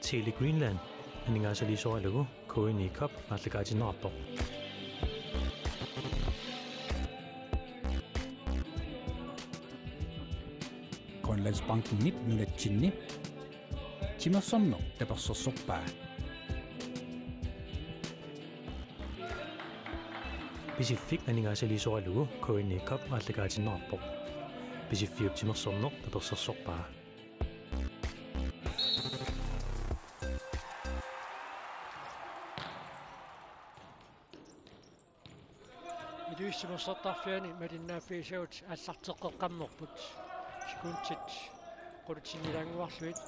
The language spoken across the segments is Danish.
Tele Greenland анингаасалисоалугу куини кап ааллагаатиннераппо Grønlandsbanken nip nunatsinni timersorno tapersorsorpaa Pacific анингаасалисоалугу куини кап ааллагаатиннераппо Pacific timersorno таперсорсорпаа Iduissimersortarfiani malinnaaffiisuut аллартеққеққаммерпут сикунтит qulutsinnilaanguarluit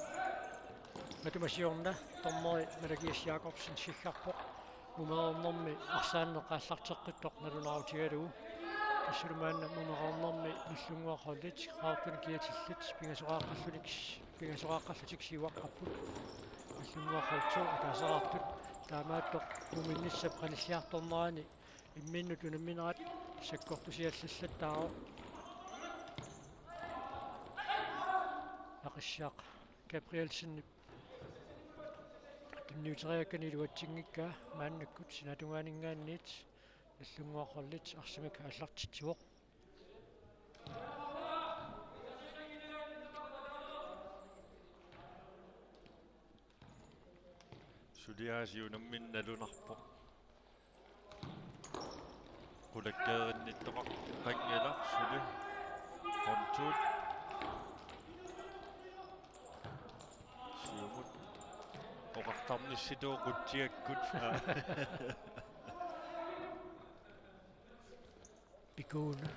matumasiorna tormori Malakias Jacobsen sиггарпоқ мумеорнэрми арсааннеққааллартеққиттоқ налунараутигалугу тассулумаанна мумеорнэрми иллунгуаққоллит qaartun kiatillит пингасорааққаллутик сиваққарпут иллунгуаққалту атаасераартут таамааттоқ муминниссап қалиллиарторнерани имминну тунамминерат саккортусиаллаллаттааро ақиссаақ Gabrielsen тунниутериаккани луатсингикка мааннаккут синатунгаанингааниит наллунгуаққорлит арсимак аллартитсуоқ сулиаасиунамминналунарпо qulakkaerinnittоқ qanngala suli qontuut siumut oqartarnissituoquttiakkut Bikuuna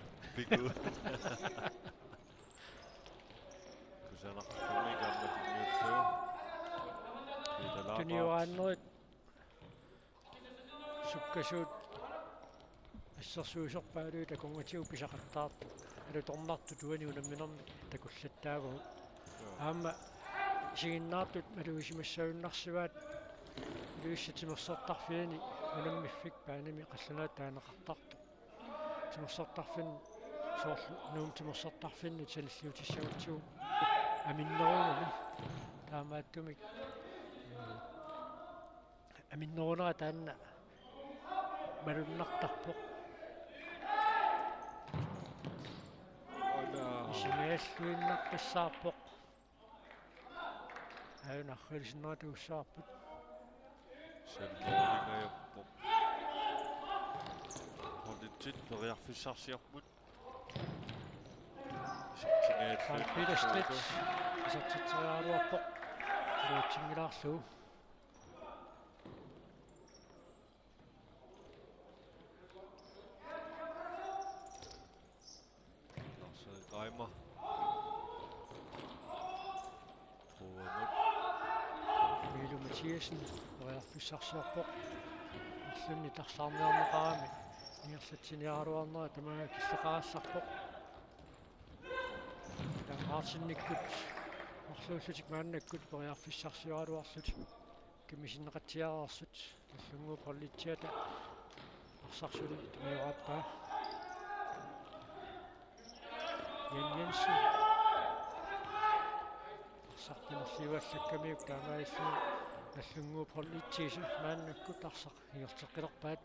kusanartumi kammatinniussuu tuniuaannerit sukkasuut ассерсуусерпаалуу такунгатиу писақаттаарту алуторнарту туаниунамминерми такуллаттаагу аама сигиннаартут малуисимассауннарсиваат луиссатимерсортарфиани унаммиффик паанами қаллунаат таанеқартарту тимерсортарфин соорлу нуум тимерсортарфинни талиллиутиссагутсуу аминнеруунами таамааттумик аминнерунера таанна малуннартарпоқ Isinaasluinnarqissаарpoq aunarrilisinneratuussаарput sallerlingajappoq qolitsit periarfissarsiarput Peter-Stritz isartiteriaaruarpoq luutsingilaarluu Reimer. Milo Mathiasen periarfissarsiarpoq иллунни тарсаарниарнеқарами иерсатсиниаруарнера тамаа киллеқарассарпоқ таамаарсинниккут орлууллутик мааннаккут periarfissarsiуалуарлут кимисиннеқатсиараарсут иллунгуу поллитсиата арсарсули тамиораппаа Jan Jensen сартинерлиуаллаккамиук таамааллу наллунгуу поллитсиису мааннаккут арсақ ингертеққилерпаат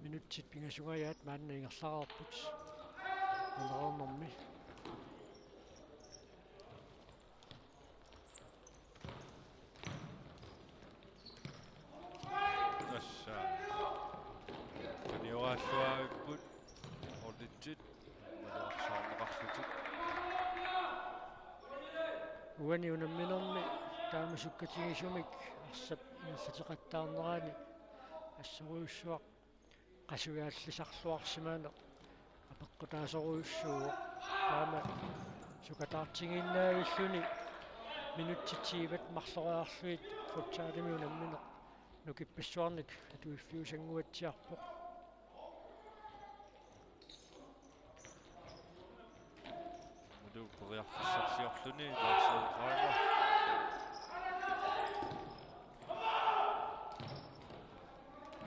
минутсит пингасугаяат маанна ингерлаарпут унерернэрми тасса таниоааллуаагиппут оллитсит уаниунамминерми таамасуккатигисумик арсап ингерлатеқаттаарнерани ассуруйуссуақ qasugaallисарлуарсимаана апеққутаасоруйуссуу таама сукатаартигиннаавиллуни минутситсииват марлориарлуит футсаалимиунаммина нукиппассуарник атуиффиусангуатсиарпоқ du periarfissarsiorluni laarsuuqaama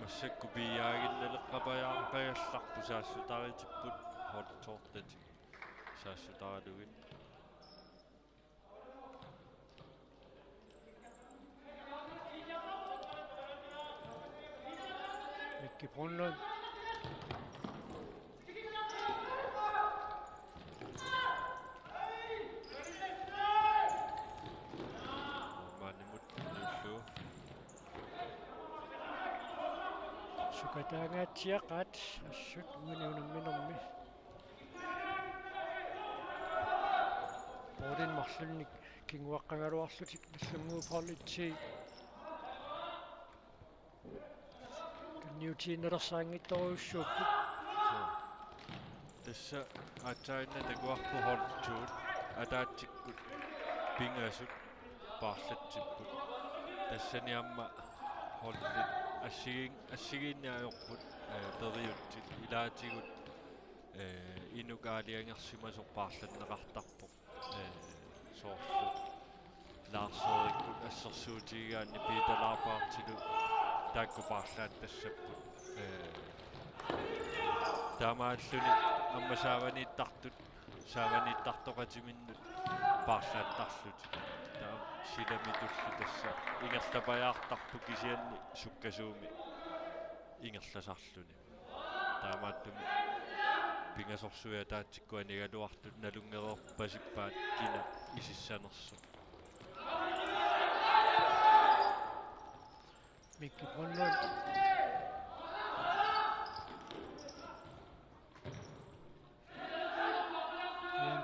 массакку пиаагинналеққапаяарпагалларпу саассутаритиппут хортортати саассутаралугит Mikki Brunlund. Sukataangaatiaqat assut uuniunamminermi. Borin marlunnik kinguaqqangaluarlutik nallunguuparlitsi. Kanniutiinnersaangittoruussuupput. Tässä atsaina takuarpu hortuut ataatikkut pingasut parlatsipput. Tässäni amma hollit assigiinniajorput teriutsit ilaatigut inukaaliangersimasoq parlanneqartarpoq soorlu laarseerikkut assersuutigaanni piitalaarpaartilu taakkupaarlaat tassapput taamaalluni amma saavaniittartoqatiminnut paarlaattarlut taa silamitullu tassa ingerlapajaartarpu kisianni sukkasuumi ingerlasarluni taamaattumi pingasorsuja taatsikkuanigaluartut nalungereerpasippaat kina isissanersu Mikki Brunlund.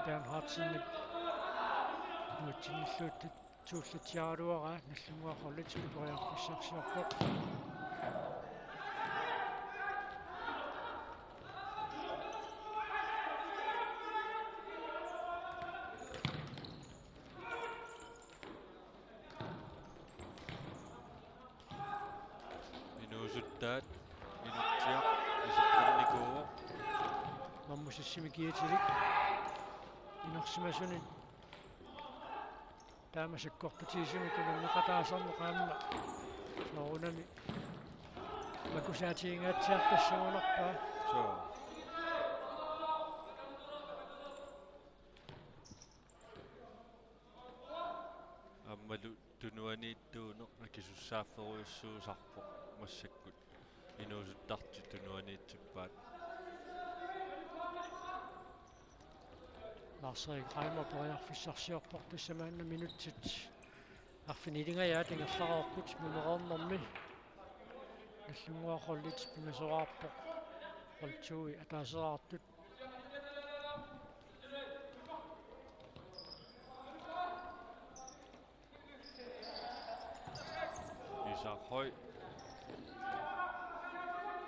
Bernhardsen nuutsinilluuttat tuullatiaruara nallunguaqorlutik poriarfissarsiorpoq. minuusuttaat minuttiaq isaqannikuuq Mammusiссимикиитилик инорсимасунин таамасаккорпутиисимикунун неқатаасарнеқаамма соорунами макусаатиингаатсиартассагунарпаа soo аммалу тунуанииттууно акисуссаафферуйуссуусарпоq массаккут минуусуттарти тунуаниитсиппаат Larsering Reimer poriarfissarsiorpoq tassamaanna minutsit arfinilingajaa tingerlaraorput mimereernermi nallunguaqorlit pimasoraarpoq qoltuui ataaseraartut isaqhoi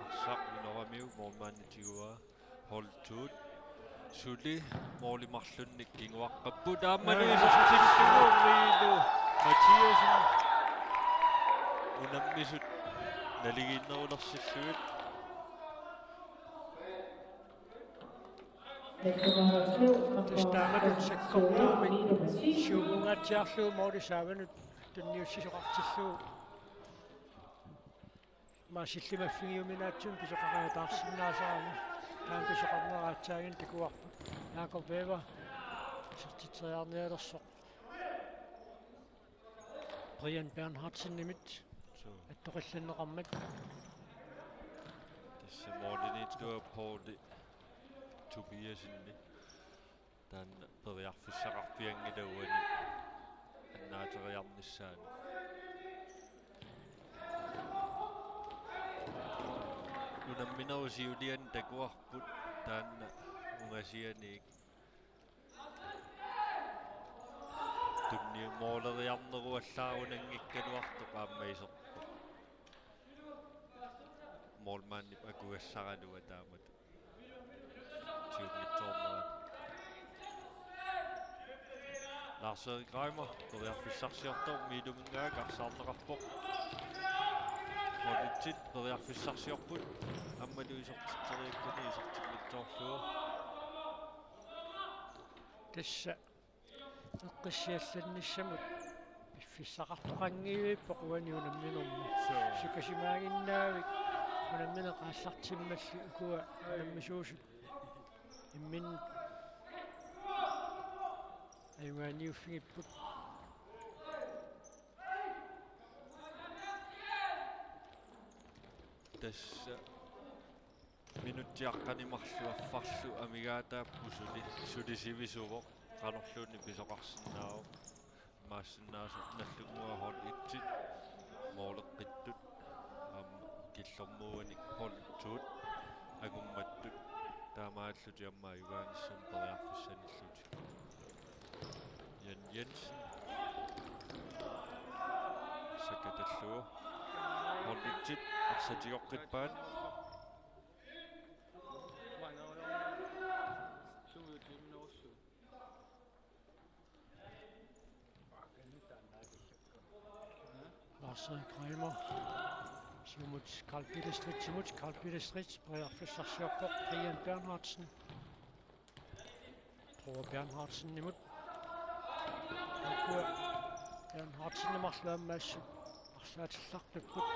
arsaq minoramiu mormaannitiguа holtuut suli moolimarlunnik kinguaqqapput aammanuisartilluumiilu Mathiasen unammisut naligiinnerulersilluit тастаамалут саккортуумик суугунгаатсиарлуу моорисааванут танниуссисоқартиллуу маасиллимаффигиуминаатсун писоқараатаарсиннаасарами таам писоқарнераатсаагин такуарпут Jakob Weber сертитсериарниалерсоқ Brian Bernhardsen nimit soo аттоқилланнеқармат tässä moorliniittua Pauli Tobiasinni tan periarfissaqarpiangilauani annaateriarnissaani unamminerusiulian takuarput taanna ungasianiik tunni mooleriarneruallaarunnangikkaluartoq aammaiserpoq målmand akuassaraluga taamat tiungitsoornerat Lars-Erik Reimer periarfissarsiortor miilumingaak arsaarneqarpoq Molitsit periarfissarsiorput аммалуисортитсериаккуни исертиллитсоорлуа тасса эққиссиалланниссамут иффиссақартоқангиуиппоқ уаниунамминерми сукасимаагиннаавик унамминеқааллартиммалли укуа наммисуусут иммин аюнгааниуффигиппут tässä Minuttiaqqani marluaffarlu amigaataappu sulisivisuvoq qanorluunni pisoqarsinnaao maassinnaasu nallunguahon itsit mooleqqittut killormuunik holtuut agummattut taamaalluti ammaa yugaanissum periarfissanilluti Jan Jensen sakatalluo holitsit arsatioqqippaat Lasse Kramer. Simut Carl Peter Strids, Brian Brian Bernhardsen. Tror Bernhardsen imod. Bernhardsen marslaan maassa. Arsaatillaqtupput.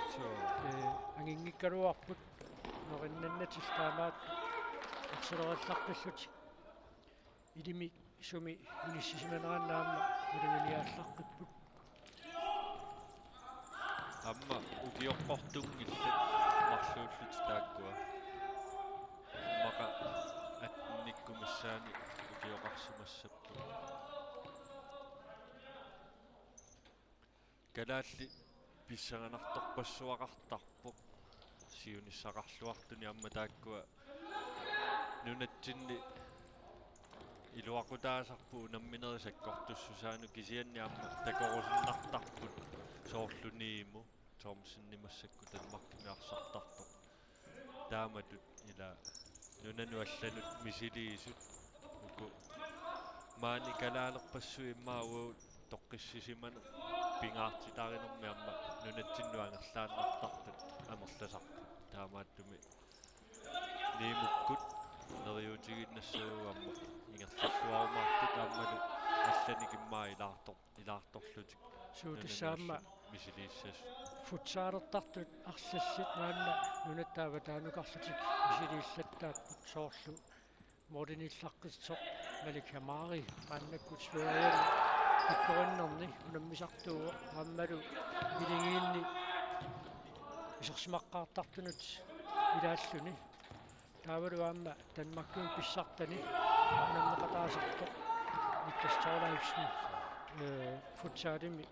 Anginngikkaluarput. Norinnannatiltaamaat. Arsalerallaqpallut. Idimi sumi inissisimanaannaamma uluniaallaqqipput. Amma ukiorportungillat marluullut taakkua maqa atnikkumissaani ukioqarsumassappu kalaalli pissanganartorpassuaqartarpoq siunissaqarluartuni amma taakkua nunatsinni iluaqutaasarpu unamminerisakkortussusaanu kisianni amma takorusinnartarput soorluniimu Thomsen-nimassakku Danmarkimiarsartarpoq taamatut ila nunanu allanut misiliisut uku maani kalaalerpassu immaau toqqissisimanu pingaartitarinermi amma nunatsinnuangerlaannartartut amerlasarpu taamaattumi niimukkut neriutiginnassuu amma ingerlalluarumaartut aammalu алланикиммаа илаарторлутик Suutissaamma misiliissas futsaalertartut arsassит наанна нунаттаава таанукарлутик misiliillattaapпут соорlu модиниллаққиссоқ малик хамаари мааннаккут свериан иккориннерни унаммисартуу аммалу илигиинни исерсимаққаартартунут илааллуни таавалу аама Danmarkun писсартани унаммеқатаасартоқ иккастаалаипсни futsaalimi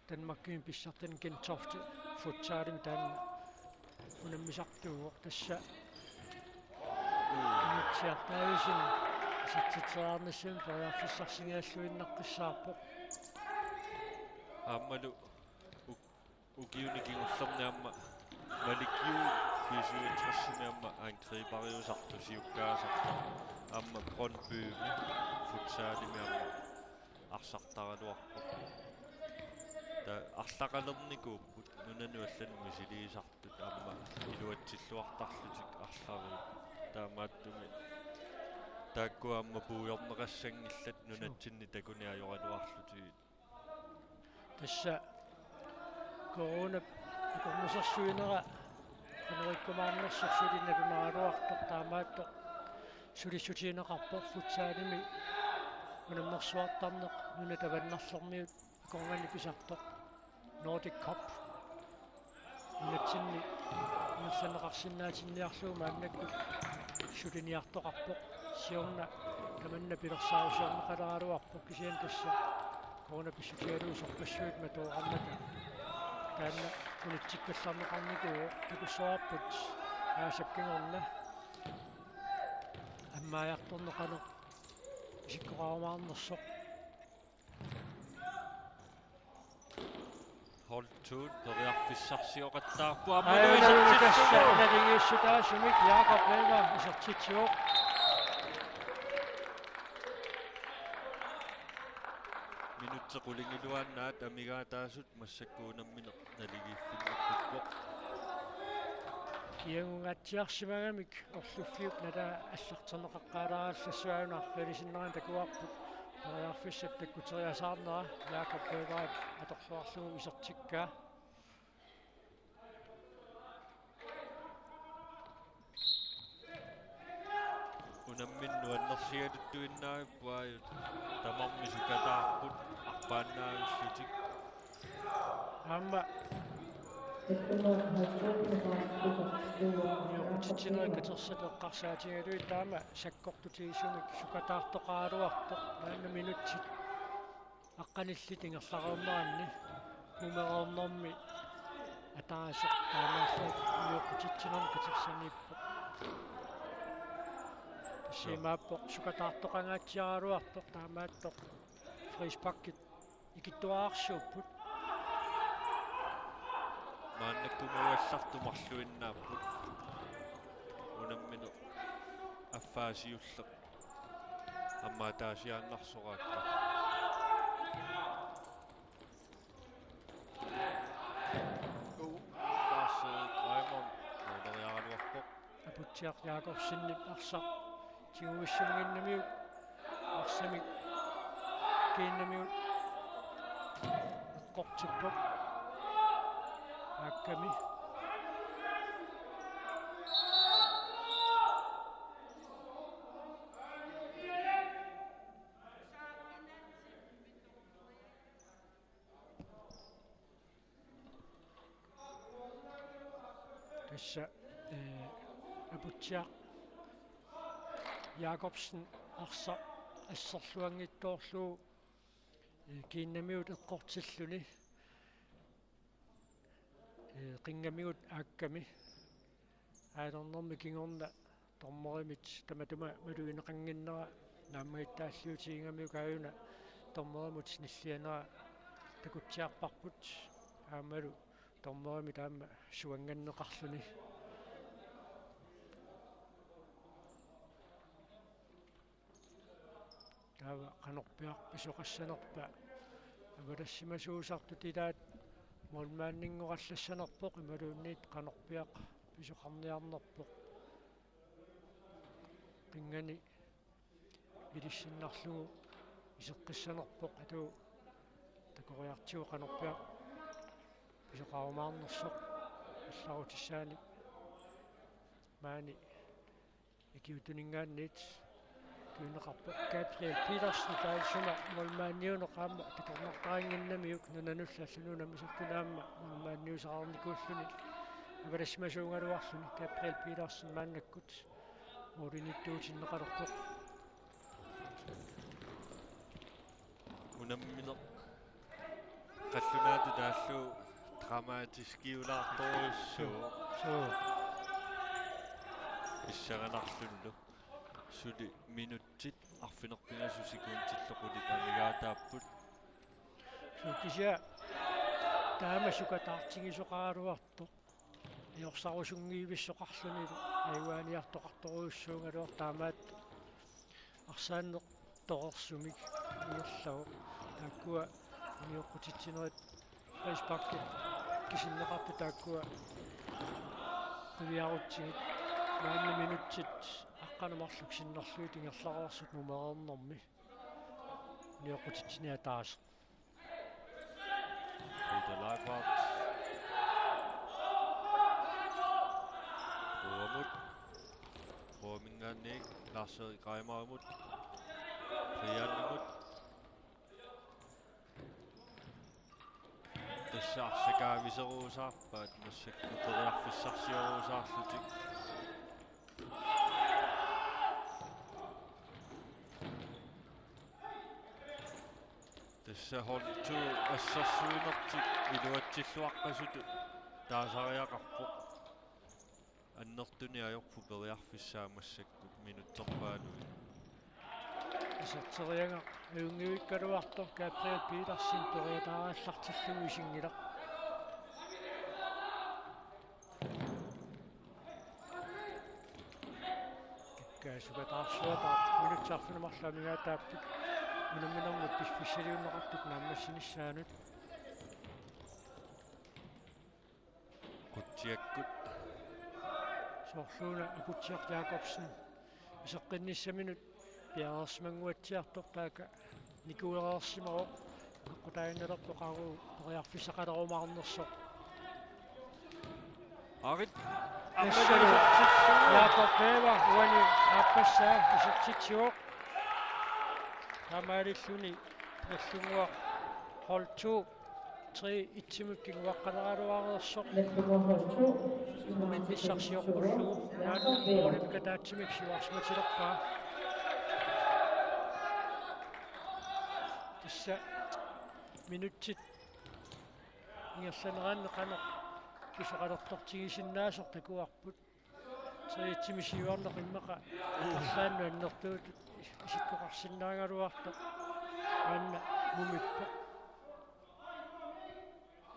Danmarkun pissartan Gentofte futsaalimi taanna unammisartuuq tassa initiaataavisin сатситсаарнссам паярфиссарсигааллуиннаққиссаарпоқ ааммалу укиуникингуллерни аама маликиу висуитрассими аама ангрипариусарту сиуккаасарта аама Brøndby futsaalimi аама арсартаралуарпоқ та арлақалерникууппут нунану аллану мисилиисартут аама илуатсиллуартарлутик арлари таамааттуми тааккуамма пуйорнеқассангиллат нунатсинни такуниажоралуарлутигит тасса корона икормусерсуинера канериккумаарнерсерсулинналунааруартор таамаатто сулиссутиинеқарпор футсaalими унаммерсуартарнеқ нуна таваннарлэрмиут икоргани писартоқ Nordic Cup нунатсинни нерсанеқарсинаатинниарлуuma аннаккут сулиниартоқарпоқ сиорна каманна пилерсаарусиорнеқалааралуарпоқ кисиан тасса корона писсутиалуусорпассуут матуоқарната таанна унитсиккалларнеқарникуу такуссуарпут аасаккингорна аммааяарторнеқанеқ исиккораармаарнерсоқ Holtun toriarfissarsiоqattaarpu аммалуисаттаа налигиуссутаасумик Jakob Elmer исертитсиоқ минутсеқулингилуаннаат амигаатаасут массаккуунаммине налигииффиннарпуккоқ киангатсиарсимагамик орлуффиук нала аллартэрнеқаққалаараллассуаунаарфилисиннеран такуарпут тариарфиссат таккутериасаарнера Jakob Elmer аторсуарлугу исертиккаа унамминну аннерсигалуттуиннааппуаают тамармисукатаарпут арпааннаавиллутик амма Niuqutitsineri katersaleqqarsaatigalui taama sakkortutiisumik sukataartoqaaluartoq naanna minutsit aqqanillit ingerlaruummaranni umereernermi ataasoq taamaallaat niuqutitsinern katersaniippo tassimaappoq sukataartoqangaatsiaraluartoq taamaattoq frispakkit ikittuaarsuupput мааннаккумуаллартумарлуиннааппут унаммину аффаасиуллеқ аммаатаасиааннарсораакка таасеэқаймон нолериаралуарпоқ апутсиақ яакорсиннип арсақ тигуиссумгиннамиук арсамик киннамиут эққортиппоқ акками тасса апутсиақ Jakobsen арса ассерлуангиттоорлуу киннамиут эққортиллуни qingammigut aakkami aalernermi kingorna tormerimit tamatuma maluineqanginnera naammagittaаллуутигингамиу kaajuna tormerimut nillianera takutsiarparput aamalu tormerimi taamma suanganneqarluni taava qanorpiaq pisoqassanerpa avalassimassuusartut ilaat molmaanningoqallassanerpoq imaluunniit qanorpiaq pisoqarniarnerpoq qingani ilissinnerlugu iseqqissanerpoq atuu takoriartigu qanorpiaq pisoqarumaarnersoq алларуtissaani maani ikiutuningaanniit tuineqarpa Gabriel Petersen taissuma molmaanniuneqaamma takornartaranginnamiuk nunanullallununa misertunaamma molmaanniusaqarnikuulluni avalasmasuungaluarluni Gabriel Petersen maannakkut muulinittuutinneqalerpoq unammino qallunaatu taallu dramaatiskiulaartorussuu issaqanarlullu suli minutsit arfinerpingasusikuuntillequlit amigaataapput sukisia taama sukataartigisoqaaluartoq iorsarusungiivissoqarlunilu aiwaaniartoqartoruussuungaluor taamaat arsaanneq toqersumik iorlagu taakkua niuqqutitsinerit Frisbakke kisinneqarpu taakkua qiviarutsigit maanni minutsit aqqanumarluk sinnerluit ingerlareersut numereernermi niuqqutitsinia taas Peter Leibhardt Ruamut Ruamingaanniik Lars-Erik Reimarmut Riannimut тассаарсакаависеруусаарпаат массакку периарфиссарсиоруусаарлутик тассахорту ассарсуинертик илуатсиллуаққасуту таасариақарпоқ аннертуни аёрпу периарфиссаамассакку минутторпаалуи исертериага юнгиуиккалуарто Gabriel Petersen периатаараллартиллугу исингилақ каасукатаарсуата минутсаарфинамарлаамигаатааппик минаминэрмут писписсалиуннеқартук нааммассиниссаанут кутсиаккут соорлууна акутсиақ Jakobsen исеққинниссаминут пиарсмангуатсиартор таaka никуереерсимаро аққутаиннерпо қару периарфисақалерумаарнерсоқ арит Jakob Bæver уани аппассаа исертитсиоқ тамаалиллуни аллунгуа hold 2 3 itsimuk kinguaqqaleraluareersoq minnisarsiorpullugu naanna olimikataatsimik siuarsmatilerpaa tissa minutsit ngersaneranne qanoq исоqalertortigisinnaasor takuarput triitsimisiuarneq immaqa tallaannu annertuut isikkoqarsinnaangaluarta anna mumippoq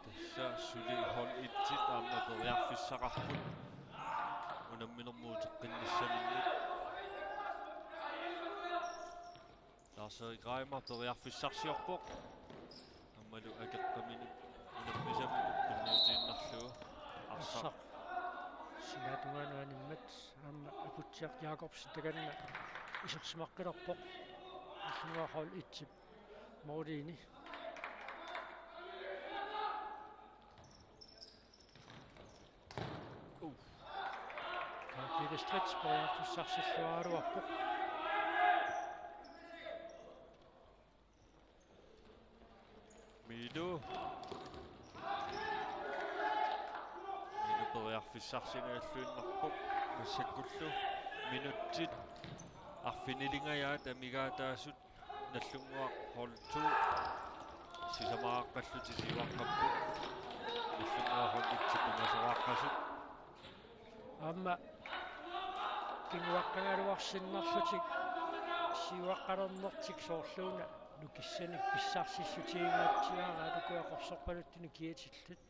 tassa suli hol itsit aamma periarfissaqarput unamminermuuteqqinnissaminnik Larserigraimar periarfissarsiorpoq ammalu akeqqamini unammisami kunniutiinnarlugu arsaq sinatuanuanimmat amma akutsiaq Jakobsen takanna isersimaqqilorpoq alluaaqol itsip mooliini Kaakilistrits periarfissarsilluaruarpoq Milu periarfissarsingaаллуиннарпуq массаккуллу минутсит арфинилингаyaat амигаатаасут наллунгуа холту сисамааққаллути сиваққаппут наллунгуа холтитсип масарааққасут amma kinguaqqangaluarsinnarlutik siuaqqalernertik soorluuna nukissanik pissarssissutiingaatiaara alukuaqorsorpaluttini kiatillat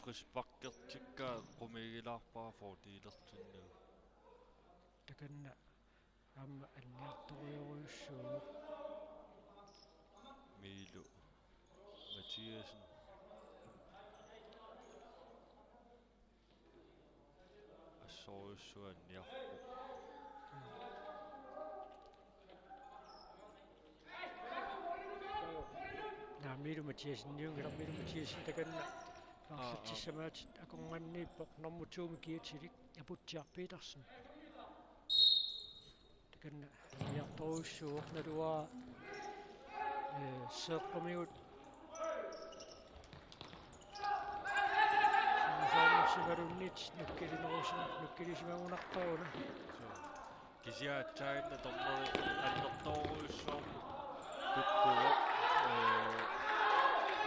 frispakkertikkaa qumigilaarpaa fordiilertunnu takanna amma anniartoriuruussuugu Milu Mathiasen assorissuanniarpuq naamilu Mathiasenniungilarmilu Mathiasen takanna aarsatissamaat akornganniippoq normutuumi kiatilik aputtiar Petersen takanna anniartoriussuuq naluaa seeqqamiut simarunnit nukkilisimagунartauna kisiaatsainna tormeri annertoruussuum kukkugu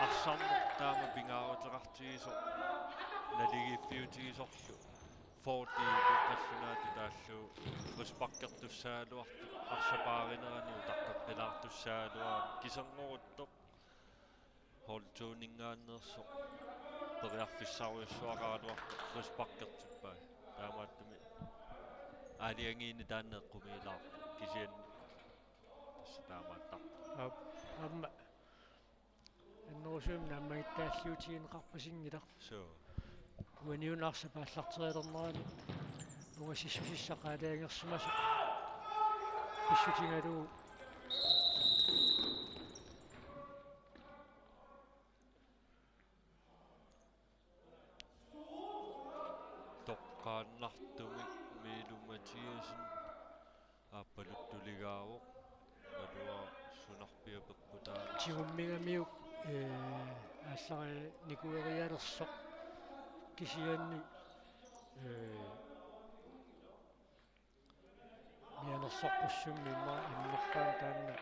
арсарнертаама пингаарутеқартигисо налигиффиутигисорлу форти қаллунаати тааллу фриспаккертуссаалуарту арсапааринераниу таққаққилаартуссаалуа кисернерутто холтуунингааннерсо периарфиссаруйуссуақаралуарто фриспаккертуппаа таамааттуми алиангиини тааннеққумилаар кисиан тасса таамааттар amma annorusuum naammagittaаллуутигинеқарпасингилар so уаниунаарсапааллартерилернерани угасиссусиссақаалаангерсимасу писсутингалуу тоққааннартуми Милу Матиасен ааппалуттулигааво налуа сунарпиапеққутаа тигуммигамиук ааллари никуериалерсоқ кисианни мианерсорпуссумми имма иммерпаан таанна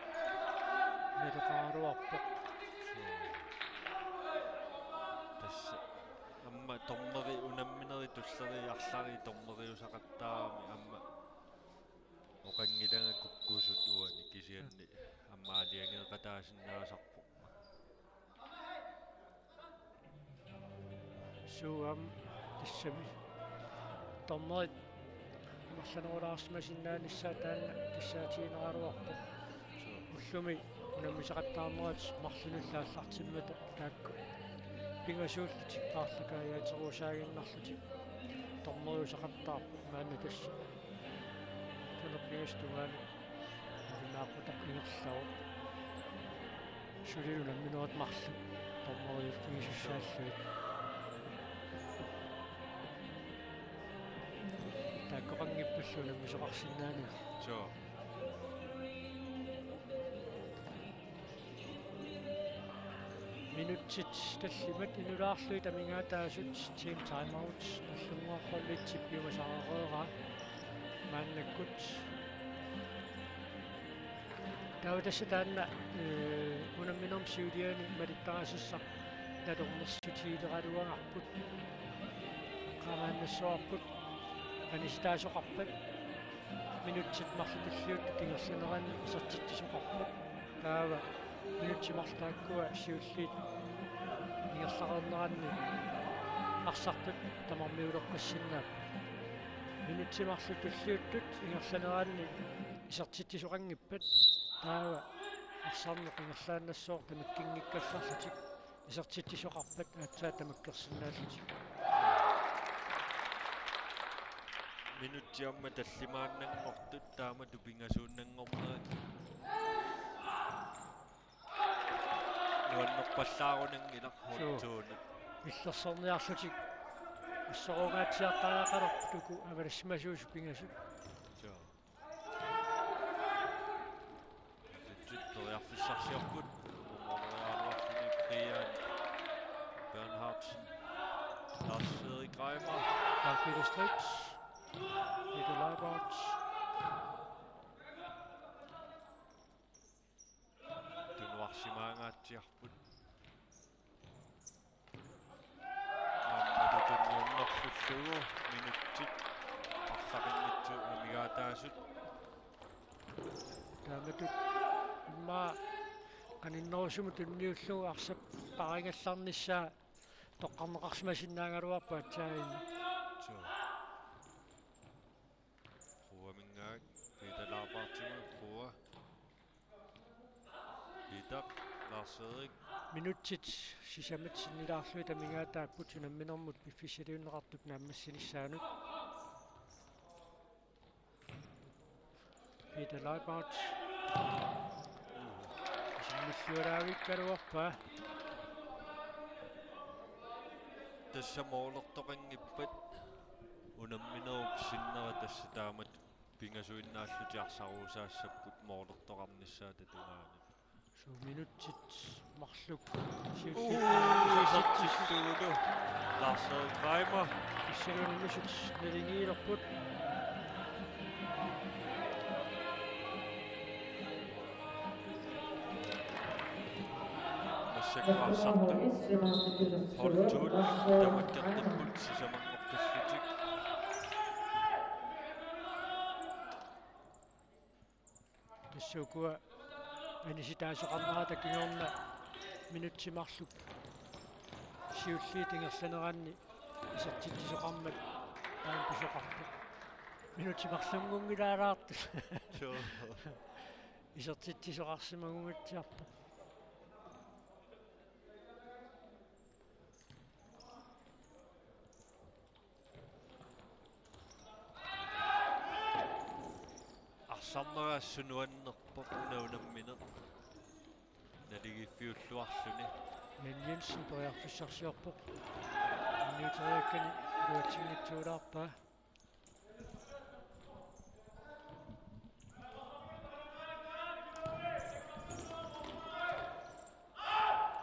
мелеқааруарпоқ тасса амма тормери унамминери туллери арлари тормериусақаттаарами амма оқангилага куккуусут уани кисианни аммаалиангеқатаасиннаасарпу суам тассами томмерит марланерулаарсимасиннааниссаа таанна киссаатигинераалуарпоқ уллуми унаммисақаттаарнерат марлунуллааллартиммата таакку пингасууллутик таарлакааяатеруусаагиннарлутик томмериусақаттаар маана тасса филиппинстугаани наақутақ ингерлау сулилу намминерат марлу томмериуффигисуссааллуит Alluuna misuqarsinnaani. Så. Minutsit tallimat inulaarlui tamingaa taasut team timeout allunguarrullit tippiumasaqaqeera maannakkut tautassa taanna unamminorm siuliani malittaqasissaq natornersutiileraluangarput qamaannassuarput anisitaasoqarpat minutsit marlutalliut tingersaneranni isartittisuqarput taava minutimarlaakkuа siulliit нигерлақарнеранни арсартут тамармиулеққассиннаап минутсимарлутуллиуттут ингерланераанни исертиттисоқангиппат таава арсарнеқ ингерлааннассоор тамаккингиккалларлутик исертиттисоқарпат аатсаа тамаккерсинааллутик Minuttiamma tallimaannangortut taama tupingasuunnangornerat nuannerpallаарunangilaq huutsuunat иллерсорниарлутик иссоругаатсиартариақаларпутуку авалассимасуусу пингасут så det toriarfissarsiorput umorluarluarluni Brian Bernhardsen Lars Frederik Reimer Peter Strix Peter Leibert tunvarsimaangaatiarput ammatutuniunnerlullugu minutsit арлақингитсу амигаатаасут тааматут имма каниннерусуму тунниуллугу арсап парингалларниссаа тоққарнеқарсимасиннаагалуарпа атсааини så ruamingaak Peter Labartimu Peter Lars Frederik минутсит сисамат синнилаарлуи тамингаатааппут сунамминэрмут пиффисалиуннеқартут нааммассинissаанут Peter Leibert синниллуалаавиккалуарпаа тассамоолертоқангиппат унамминеруп синнера тасса таамат пингасуиннааллутиарсаруусаассаппут моолертоқарниссаа татунгаани so minutsit марлук ситтиссуугу Lars Frederik Reimer иссалууннусут налингиилерпут массаккуарсарту холтуут тамаккертиппут сисамангорталлутик тассуукуа аниситаасоқарнера таккингорна минутсимарлук сиуллиитингерланераанни исертиттисоқармат таан писоқарпу минутсимарлунгунгилаалаарту så исертиттисоқарсимагунгатсиарпу арсарнераассунуаннерпоқ унаунамминеқ налигиффиуллуарлуни Jan Jensen toriarfissarsiorpoq инниутериаккани луатсингитсуулаарпаа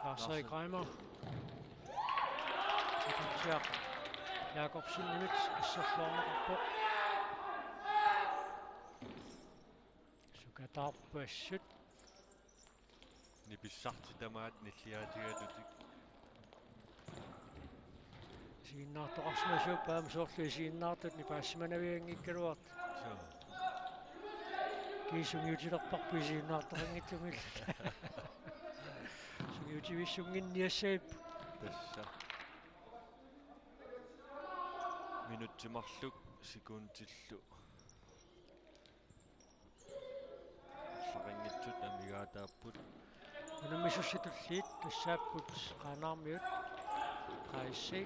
Lars Reimer Tjak Jakobsen minut issерлуарнеқарпоқ сукатаарпассут ниписсарти тамаат ниллиаатигалутик сигиннаартоқарсимасууп аама соорлуи сигиннаартут нипаассиманавиангиккалуарт så кисунгиутилерпарпуи сигиннаартоқангитсумил сунгиутивиссунгинниассаип тасса минутсимарлук секундтиллу сарингитсут амигаатааппут унаммисусситуллиит тассааппут qaanаармиут qaissi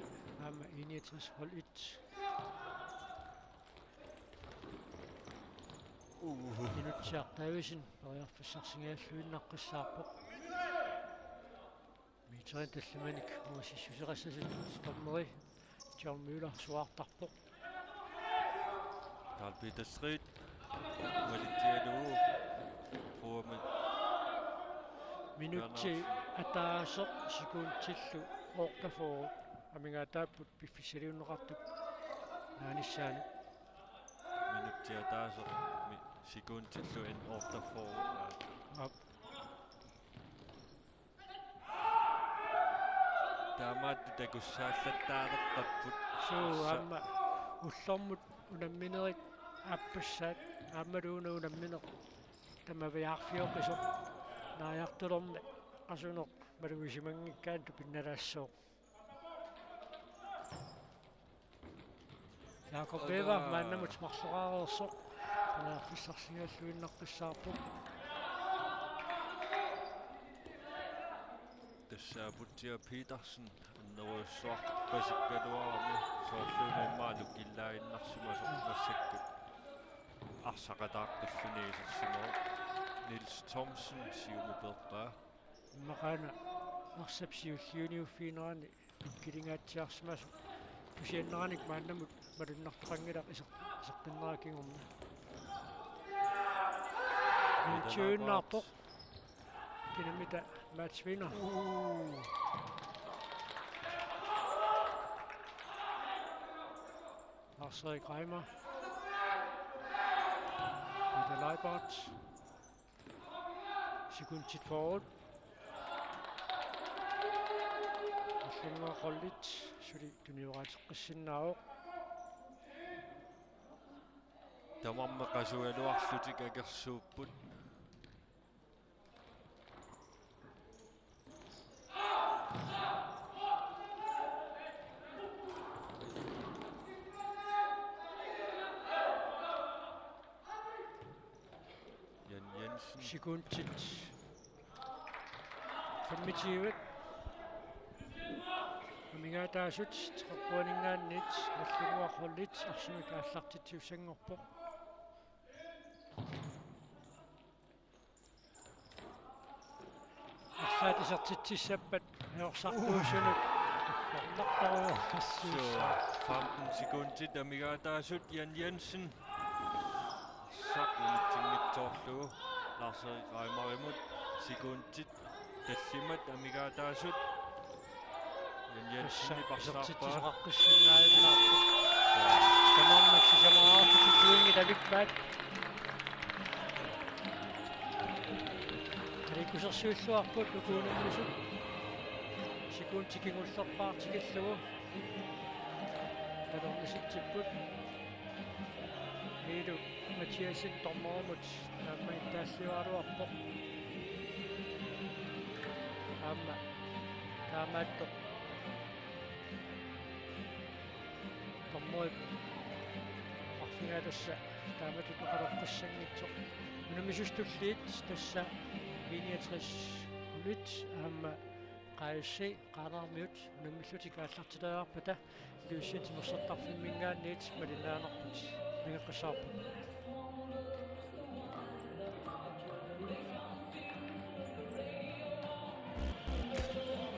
аама 61 hold 1 минутсиартаависин периарфассарсигааллуиннаққиссаарпоқ митерин таллиманик муасиссусеқассасит спаммери John Müller суаартарпоқ Carl Peter Strid. Malitialu. Puumen. Minuutti ataasoq sikuuntillu oortaforu amingataaput piffisaliunneqartuk naanissaanu Minuuttia taas op sekuntillu en ortaforu. Taamaat takussaallattaareqqapput suu amma ullormut unamminerik appassaat aammaluuna unammineq tamaviaarfioqisoq naajartulorne asunoq malugisimangikkaan tupinnalaassooq Jakob Weber maannamut marsoqaareersoq palaarfissarsingalluinnarqissaarpuq тассаапутсиа Питерсен аннеруйуссуар пасиккалуарами соорлуунаммаалу киллаагиннарсима соққассаккут арсақатааққиллунисерсимоо Niels Thomsen сиумуперпаа maqaana arsapsiulliuniuffiinerani ikkilingaatiarsimasu pusianneranik maannamut malunnartoqangilaq iseqqinneraakingorna Niutuunnaarpoq kinamita matchvinder Lars-Erik Reimer Peter Leibert Sekuntit forward Assunga rollit suli tuniuraatiqqissinnaavoq тамарме qasualuarlutik akersuupput Jan Jensen Sekuntit 25 Amingataasut treqquaningaannit nallunguarrullit arsimik aallartitiussangorpoq Arfaatisartitsissappat heorsartuussunut så 15 sekunder amigataasut Jan Jensen saqunittingittorlu Lars-Erik Reimer imut sekundit tallimat amigataasut Jan Jensen iparsarpaa Arfaatisartitsisaqaqqissinnaailnaarpoq Tamarmaksisamaartitiuingitavikpaat Kusersuulluarput lukuunammisut sekuntikingullerpaartikillugu talornisitsipput hiilu Mathiasin tornerumut taammagittaalluaruarpoq aamma taamaattoq tornerik arfingalassa taamatut uqaloqqissangitsoq unammisustulliit tassa 69 minut amma qaayussi qaanarmiut namillutikaallartilaaarpata luussiatinersertarfimmingaanniit malinaanarput ningaqqisaarput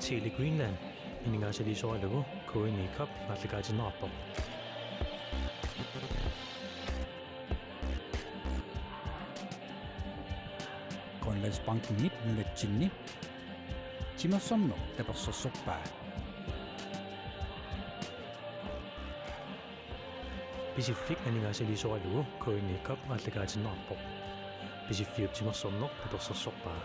Tele Greenland iningaasaliisoralugu KNI Cup nallagaatinerarpoq Grønlandsbanken 19 Timersorno tapersorsorpaa Pacific iningaasaliisoralugu KNI Cup nallagaatinerarpoq Pacific timersornoq tapersorsorpaa